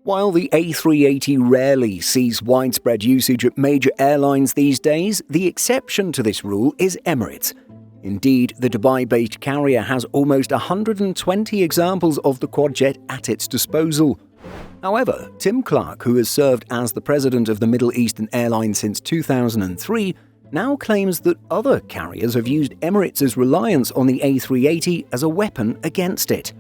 While the A380 rarely sees widespread usage at major airlines these days, the exception to this rule is Emirates. Indeed, the Dubai-based carrier has almost 120 examples of the quadjet at its disposal. However, Tim Clark, who has served as the president of the Middle Eastern Airline since 2003, now claims that other carriers have used Emirates' reliance on the A380 as a weapon against it.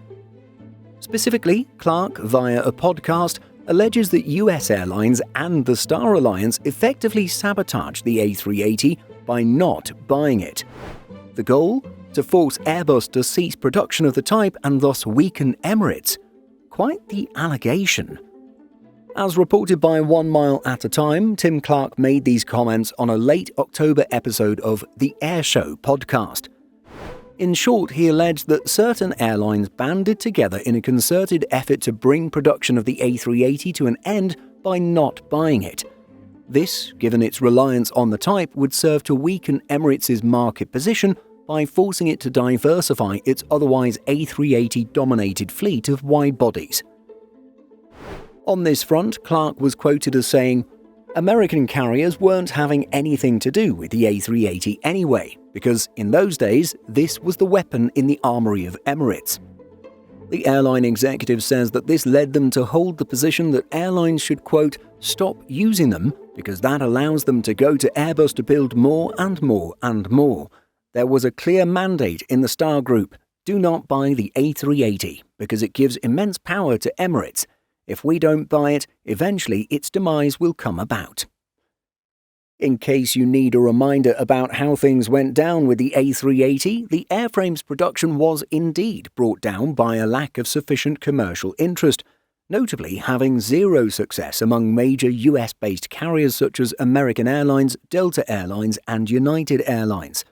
Specifically, Clark, via a podcast, alleges that US Airlines and the Star Alliance effectively sabotaged the A380 by not buying it. The goal? To force Airbus to cease production of the type and thus weaken Emirates. Quite the allegation. As reported by 1 Mile at a Time, Tim Clark made these comments on a late October episode of the Air Show podcast. In short, he alleged that certain airlines banded together in a concerted effort to bring production of the A380 to an end by not buying it. This, given its reliance on the type, would serve to weaken Emirates' market position by forcing it to diversify its otherwise A380-dominated fleet of wide-bodies. On this front, Clark was quoted as saying, "American carriers weren't having anything to do with the A380 anyway, because in those days, this was the weapon in the armory of Emirates." The airline executive says that this led them to hold the position that airlines should, quote, "stop using them because that allows them to go to Airbus to build more and more and more. There was a clear mandate in the Star Group, do not buy the A380 because it gives immense power to Emirates. If we don't buy it, eventually its demise will come about." In case you need a reminder about how things went down with the A380, the airframe's production was indeed brought down by a lack of sufficient commercial interest, notably having zero success among major US-based carriers such as American Airlines, Delta Airlines and United Airlines.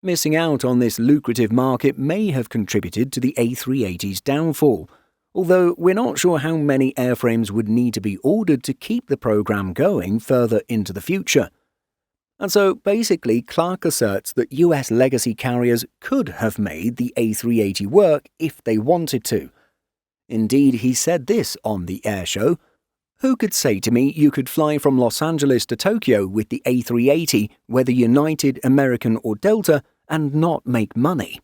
Missing out on this lucrative market may have contributed to the A380's downfall, although we're not sure how many airframes would need to be ordered to keep the program going further into the future. And so basically Clark asserts that US legacy carriers could have made the A380 work if they wanted to. Indeed, he said this on the Air Show, "Who could say to me you could fly from Los Angeles to Tokyo with the A380, whether United, American or Delta, and not make money?"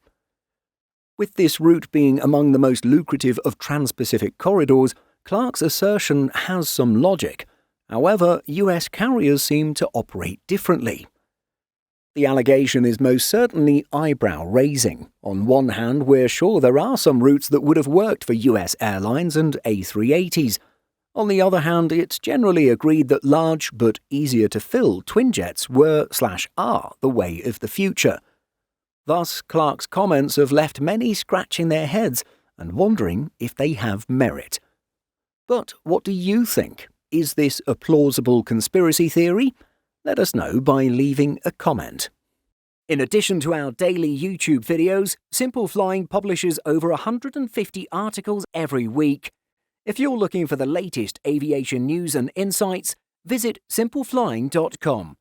With this route being among the most lucrative of trans-Pacific corridors, Clark's assertion has some logic. However, US carriers seem to operate differently. The allegation is most certainly eyebrow-raising. On one hand, we're sure there are some routes that would have worked for US airlines and A380s. On the other hand, it's generally agreed that large but easier-to-fill twinjets were/are the way of the future. Thus, Clark's comments have left many scratching their heads and wondering if they have merit. But what do you think? Is this a plausible conspiracy theory? Let us know by leaving a comment. In addition to our daily YouTube videos, Simple Flying publishes over 150 articles every week. If you're looking for the latest aviation news and insights, visit simpleflying.com.